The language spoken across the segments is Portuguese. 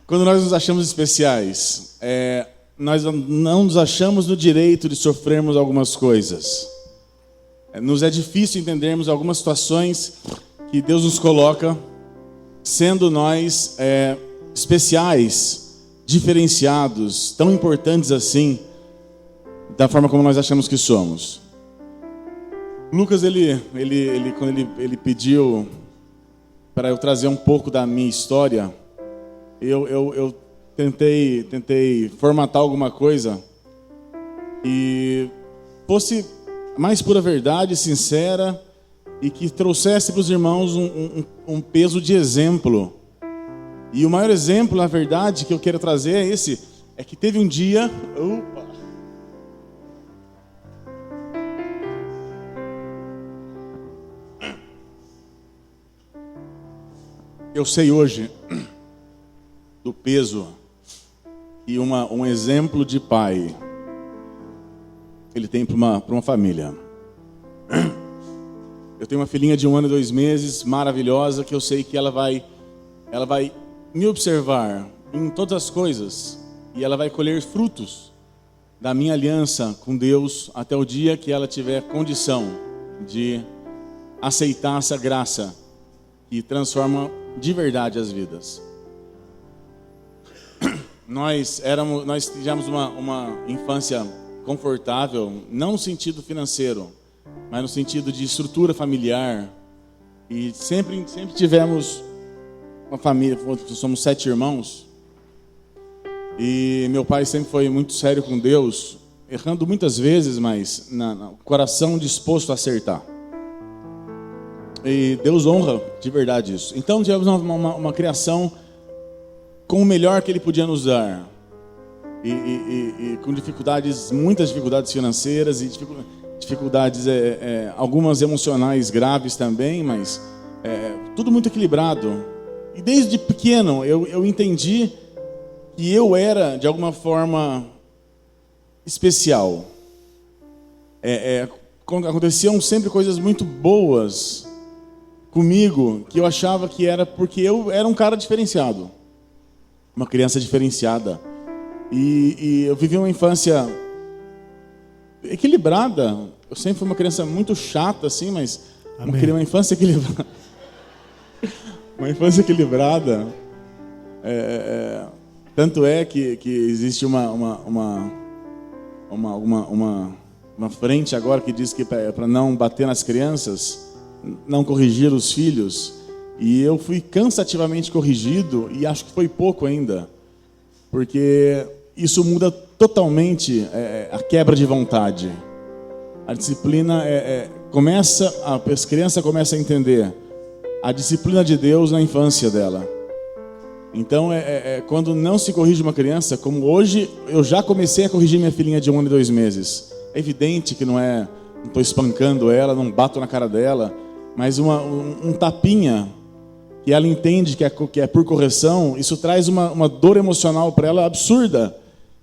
Quando nós nos achamos especiais, nós não nos achamos no direito de sofrermos algumas coisas. Nos é difícil entendermos algumas situações que Deus nos coloca, sendo nós especiais, diferenciados, tão importantes assim, da forma como nós achamos que somos. Lucas, quando ele pediu para eu trazer um pouco da minha história, eu tentei formatar alguma coisa e fosse mais pura verdade, sincera, e que trouxesse para os irmãos um peso de exemplo. E o maior exemplo, na verdade, que eu quero trazer é que teve um dia... Eu sei hoje do peso e um exemplo de pai ele tem para uma família. Eu tenho uma filhinha de 1 ano e 2 meses, maravilhosa, que eu sei que ela vai me observar em todas as coisas e ela vai colher frutos da minha aliança com Deus até o dia que ela tiver condição de aceitar essa graça que transforma de verdade as vidas. Nós tivemos uma infância confortável, não no sentido financeiro, mas no sentido de estrutura familiar. E sempre tivemos uma família, somos 7 irmãos. E meu pai sempre foi muito sério com Deus, errando muitas vezes, mas no coração disposto a acertar. E Deus honra de verdade isso. Então tivemos uma criação com o melhor que Ele podia nos dar. E com muitas dificuldades financeiras e dificuldades, algumas emocionais graves também, mas tudo muito equilibrado. E desde pequeno eu entendi que eu era, de alguma forma, especial. Aconteciam sempre coisas muito boas comigo, que eu achava que era porque eu era um cara diferenciado, uma criança diferenciada, e eu vivi uma infância equilibrada. Eu sempre fui uma criança muito chata assim, mas uma infância equilibrada. Uma infância equilibrada. Tanto é que existe uma frente agora que diz que para não bater nas crianças, não corrigir os filhos, e eu fui cansativamente corrigido, e acho que foi pouco ainda, porque isso muda totalmente a quebra de vontade. A disciplina a criança começa a entender a disciplina de Deus na infância dela. Então quando não se corrige uma criança, como hoje eu já comecei a corrigir minha filhinha de 1 ano e 2 meses. É evidente que não estou espancando ela, não bato na cara dela, mas um tapinha que ela entende que é por correção, isso traz uma dor emocional para ela absurda.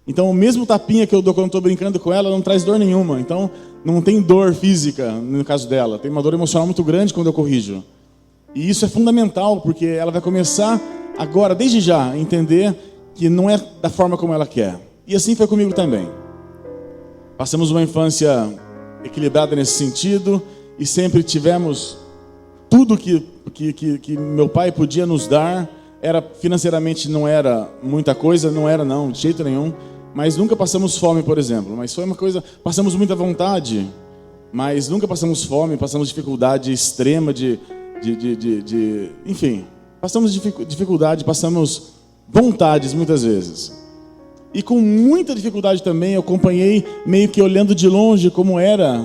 Então o mesmo tapinha que eu dou quando estou brincando com ela não traz dor nenhuma. Então não tem dor física no caso dela, tem uma dor emocional muito grande quando eu corrijo. E isso é fundamental, porque ela vai começar agora, desde já, a entender que não é da forma como ela quer. E assim foi comigo também. Passamos uma infância equilibrada nesse sentido, e sempre tivemos tudo que meu pai podia nos dar. Financeiramente não era muita coisa, não, de jeito nenhum, mas nunca passamos fome, por exemplo. Mas foi uma coisa, passamos muita vontade, mas nunca passamos fome, passamos dificuldade extrema enfim, passamos dificuldade, passamos vontades muitas vezes. E com muita dificuldade também eu acompanhei, meio que olhando de longe, como era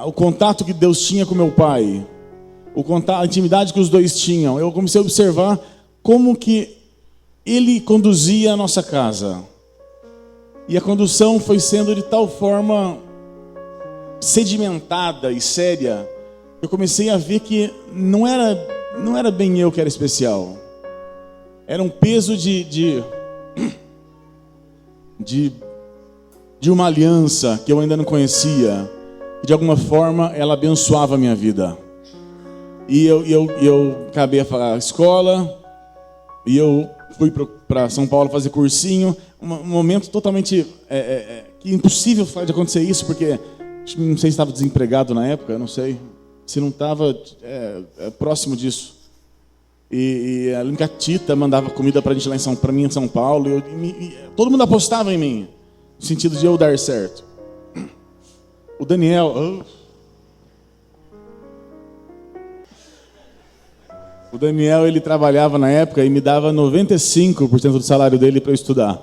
o contato que Deus tinha com meu pai, a intimidade que os dois tinham. Eu comecei a observar como que Ele conduzia a nossa casa. E a condução foi sendo de tal forma sedimentada e séria, eu comecei a ver que não era bem eu que era especial. Era um peso de uma aliança que eu ainda não conhecia, que de alguma forma ela abençoava a minha vida. E eu acabei a escola, e eu fui para São Paulo fazer cursinho. Um momento totalmente que impossível de acontecer isso, porque não sei se estava desempregado na época, não sei. Se não estava próximo disso. E a única Tita mandava comida para a gente lá para mim em São Paulo. Todo mundo apostava em mim, no sentido de eu dar certo. O Daniel... O Daniel, ele trabalhava na época e me dava 95% do salário dele para eu estudar.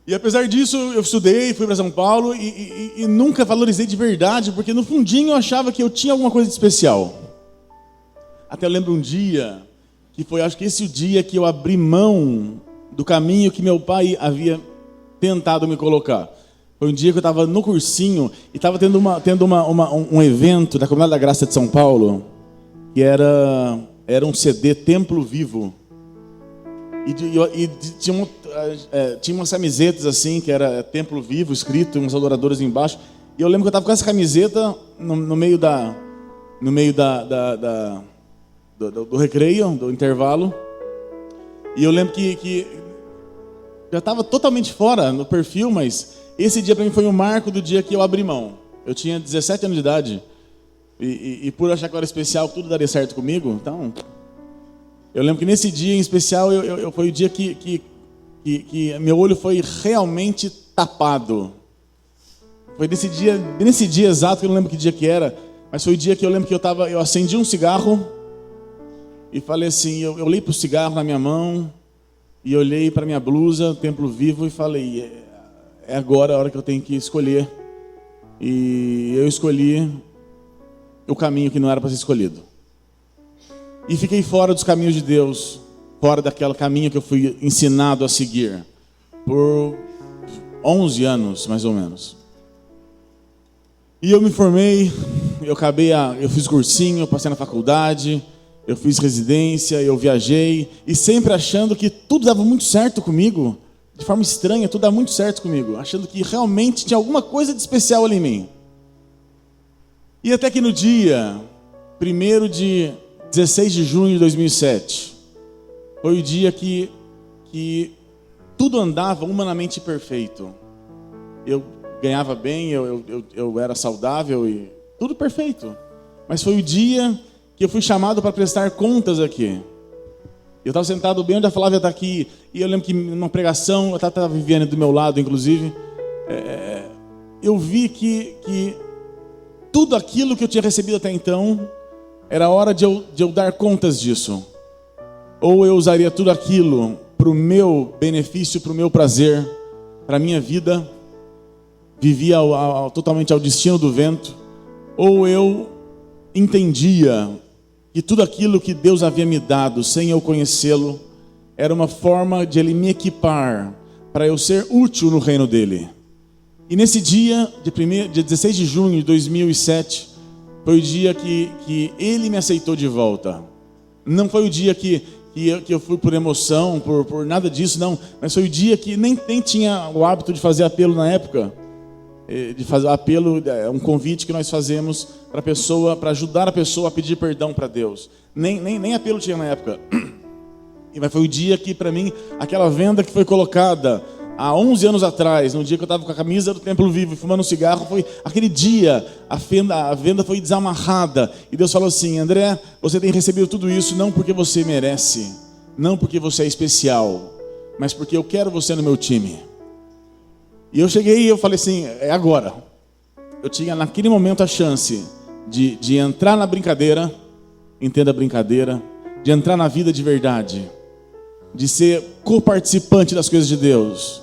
E apesar disso, eu estudei, fui para São Paulo e nunca valorizei de verdade, porque no fundinho eu achava que eu tinha alguma coisa de especial. Até eu lembro um dia, que foi, acho que esse o dia que eu abri mão do caminho que meu pai havia tentado me colocar. Foi um dia que eu estava no cursinho e estava tendo um evento da Comunidade da Graça de São Paulo, que era um CD Templo Vivo. E tinha umas camisetas assim, que era Templo Vivo, escrito, uns adoradores embaixo. E eu lembro que eu estava com essa camiseta no meio do recreio, do intervalo. E eu lembro que já estava totalmente fora no perfil, mas esse dia para mim foi um marco do dia que eu abri mão. Eu tinha 17 anos de idade. E por achar que eu era especial, tudo daria certo comigo. Então, eu lembro que nesse dia em especial, foi o dia que meu olho foi realmente tapado. Foi nesse dia exato, que eu não lembro que dia que era, mas foi o dia que eu lembro que eu acendi um cigarro e falei assim, eu olhei para o cigarro na minha mão e olhei para minha blusa, Templo Vivo, e falei, é agora a hora que eu tenho que escolher. E eu escolhi o caminho que não era para ser escolhido. E fiquei fora dos caminhos de Deus, fora daquele caminho que eu fui ensinado a seguir, por 11 anos, mais ou menos. E eu me formei, eu fiz cursinho, eu passei na faculdade, eu fiz residência, eu viajei, e sempre achando que tudo dava muito certo comigo, de forma estranha, tudo dava muito certo comigo, achando que realmente tinha alguma coisa de especial ali em mim. E até que no dia 1º de 16 de junho de 2007, foi o dia que tudo andava humanamente perfeito. Eu ganhava bem, eu era saudável e tudo perfeito. Mas foi o dia que eu fui chamado para prestar contas aqui. Eu estava sentado bem onde a Flávia está aqui, e eu lembro que numa pregação, eu estava vivendo do meu lado, inclusive, eu vi que tudo aquilo que eu tinha recebido até então, era hora de eu dar contas disso. Ou eu usaria tudo aquilo para o meu benefício, para o meu prazer, para a minha vida, vivia totalmente ao destino do vento, ou eu entendia que tudo aquilo que Deus havia me dado, sem eu conhecê-lo, era uma forma de Ele me equipar para eu ser útil no reino dEle. E nesse dia, dia 16 de junho de 2007, foi o dia que Ele me aceitou de volta. Não foi o dia que eu fui por emoção, por nada disso, não. Mas foi o dia que nem tinha o hábito de fazer apelo na época. De fazer apelo, um convite que nós fazemos para a pessoa, para ajudar a pessoa a pedir perdão para Deus. Nem apelo tinha na época. Mas foi o dia que, para mim, aquela venda que foi colocada há 11 anos atrás, no dia que eu estava com a camisa do Templo Vivo e fumando um cigarro, foi aquele dia, a venda foi desamarrada. E Deus falou assim: André, você tem recebido tudo isso não porque você merece, não porque você é especial, mas porque eu quero você no meu time. E eu cheguei e eu falei assim, é agora. Eu tinha naquele momento a chance de entrar na brincadeira, entenda a brincadeira, de entrar na vida de verdade, de ser coparticipante das coisas de Deus,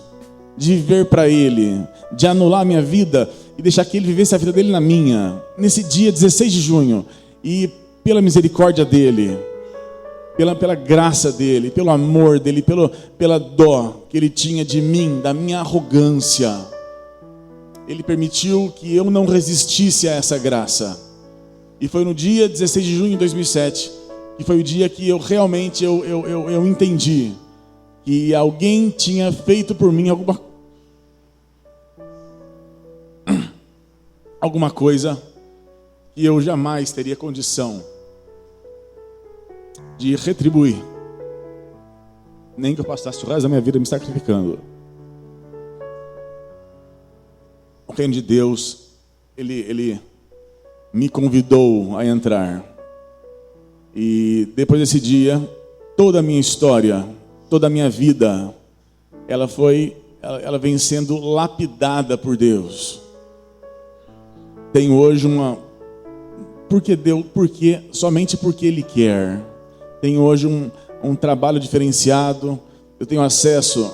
de viver para Ele, de anular a minha vida e deixar que Ele vivesse a vida dele na minha. Nesse dia 16 de junho, e pela misericórdia dEle, pela graça dEle, pelo amor dEle, pela dó que Ele tinha de mim, da minha arrogância, Ele permitiu que eu não resistisse a essa graça. E foi no dia 16 de junho de 2007 que foi o dia que eu realmente eu entendi que alguém tinha feito por mim alguma coisa que eu jamais teria condição de retribuir, nem que eu passasse o resto da minha vida me sacrificando. O reino de Deus, ele me convidou a entrar. E depois desse dia, toda a minha história, toda a minha vida, ela vem sendo lapidada por Deus. Tenho hoje somente porque Ele quer. Tenho hoje um trabalho diferenciado. Eu tenho acesso.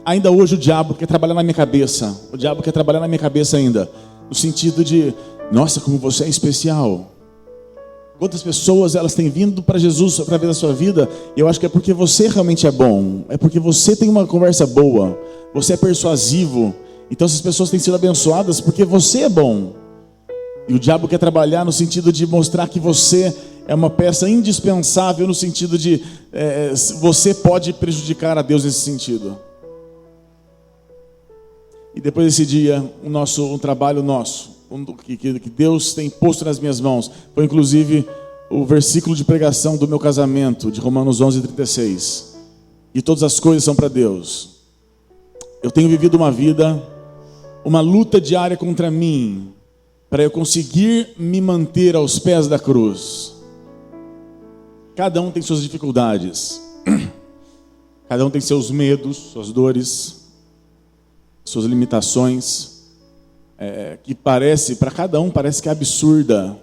Ainda hoje o diabo quer trabalhar na minha cabeça. O diabo quer trabalhar na minha cabeça ainda. No sentido de, nossa, como você é especial. Quantas pessoas elas têm vindo para Jesus através da sua vida, e eu acho que é porque você realmente é bom, é porque você tem uma conversa boa, você é persuasivo, então essas pessoas têm sido abençoadas porque você é bom. E o diabo quer trabalhar no sentido de mostrar que você é uma peça indispensável, no sentido de você pode prejudicar a Deus nesse sentido. E depois desse dia, um trabalho nosso, que Deus tem posto nas minhas mãos, foi inclusive o versículo de pregação do meu casamento, de Romanos 11:36. E todas as coisas são para Deus. Eu tenho vivido uma luta diária contra mim, para eu conseguir me manter aos pés da cruz. Cada um tem suas dificuldades, cada um tem seus medos, suas dores, suas limitações, que para cada um parece que é absurda.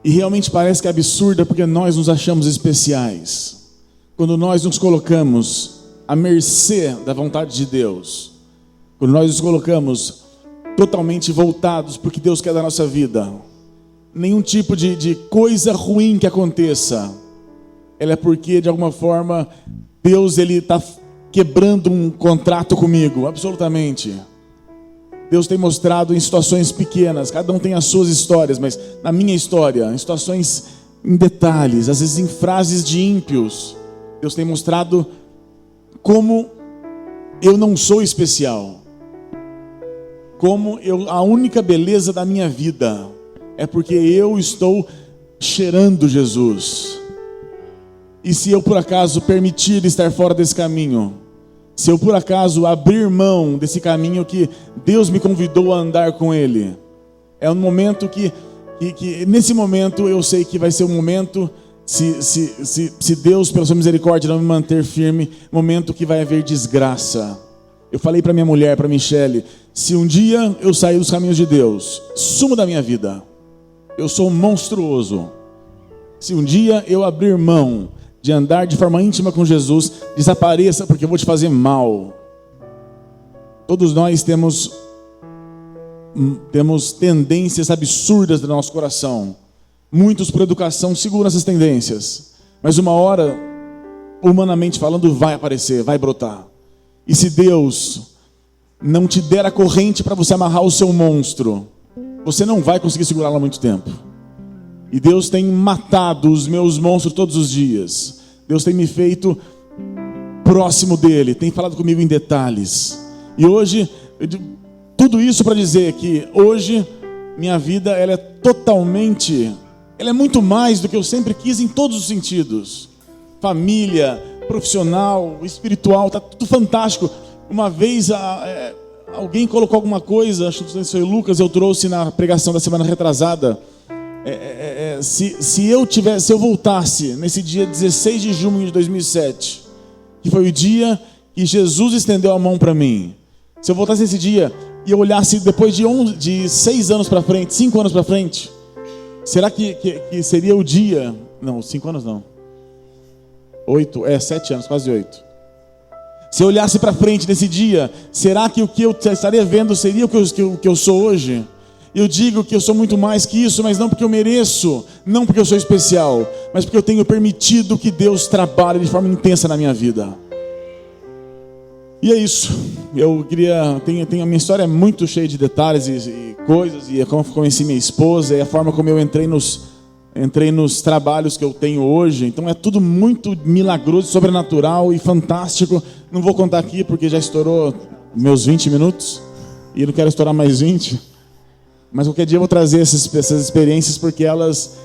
E realmente parece que é absurda porque nós nos achamos especiais. Quando nós nos colocamos à mercê da vontade de Deus, quando nós nos colocamos totalmente voltados para o que Deus quer da nossa vida, nenhum tipo de coisa ruim que aconteça, ela é porque de alguma forma Deus está quebrando um contrato comigo, absolutamente. Deus tem mostrado em situações pequenas, cada um tem as suas histórias, mas na minha história, em situações, em detalhes, às vezes em frases de ímpios, Deus tem mostrado como eu não sou especial, como a única beleza da minha vida é porque eu estou cheirando Jesus. E se eu por acaso permitir estar fora desse caminho, se eu por acaso abrir mão desse caminho que Deus me convidou a andar com Ele, é um momento que nesse momento eu sei que vai ser um momento, se Deus pela sua misericórdia não me manter firme, momento que vai haver desgraça. Eu falei para minha mulher, para Michele, se um dia eu sair dos caminhos de Deus, sumo da minha vida, eu sou monstruoso. Se um dia eu abrir mão de andar de forma íntima com Jesus, desapareça porque eu vou te fazer mal. Todos nós temos tendências absurdas no nosso coração. Muitos por educação seguram essas tendências, mas uma hora, humanamente falando, vai aparecer, vai brotar. E se Deus não te der a corrente para você amarrar o seu monstro, você não vai conseguir segurá-lo há muito tempo. E Deus tem matado os meus monstros todos os dias. Deus tem me feito próximo dele, tem falado comigo em detalhes. E hoje, tudo isso para dizer que hoje minha vida ela é muito mais do que eu sempre quis em todos os sentidos. Família, profissional, espiritual, está tudo fantástico. Uma vez alguém colocou alguma coisa, acho que foi o Lucas, eu trouxe na pregação da semana retrasada. Se eu voltasse nesse dia 16 de junho de 2007, que foi o dia que Jesus estendeu a mão para mim, se eu voltasse nesse dia e eu olhasse depois de 6 anos para frente, 5 anos para frente, será que seria o dia? Não, 5 anos não. 7 anos, quase 8. Se eu olhasse para frente nesse dia, será que o que eu estaria vendo seria o que eu sou hoje? Eu digo que eu sou muito mais que isso, mas não porque eu mereço, não porque eu sou especial, mas porque eu tenho permitido que Deus trabalhe de forma intensa na minha vida. E é isso. A minha história é muito cheia de detalhes e coisas, e é como eu conheci minha esposa, e a forma como eu entrei entrei nos trabalhos que eu tenho hoje. Então é tudo muito milagroso, sobrenatural e fantástico. Não vou contar aqui porque já estourou meus 20 minutos e não quero estourar mais 20. Mas qualquer dia eu vou trazer essas experiências, porque elas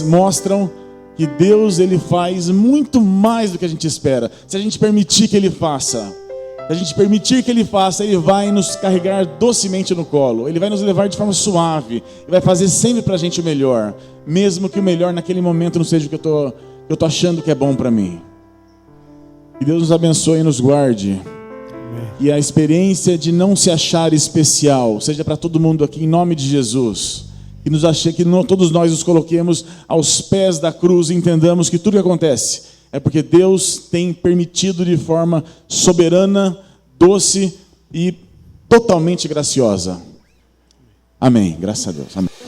mostram que Deus, Ele faz muito mais do que a gente espera. Se a gente permitir que Ele faça, se a gente permitir que Ele faça, Ele vai nos carregar docemente no colo. Ele vai nos levar de forma suave. Ele vai fazer sempre pra gente o melhor. Mesmo que o melhor naquele momento não seja o que eu tô achando que é bom para mim. Que Deus nos abençoe e nos guarde. Amém. E a experiência de não se achar especial seja para todo mundo aqui, em nome de Jesus. Que todos nós nos coloquemos aos pés da cruz e entendamos que tudo que acontece é porque Deus tem permitido de forma soberana, doce e totalmente graciosa. Amém. Graças a Deus. Amém.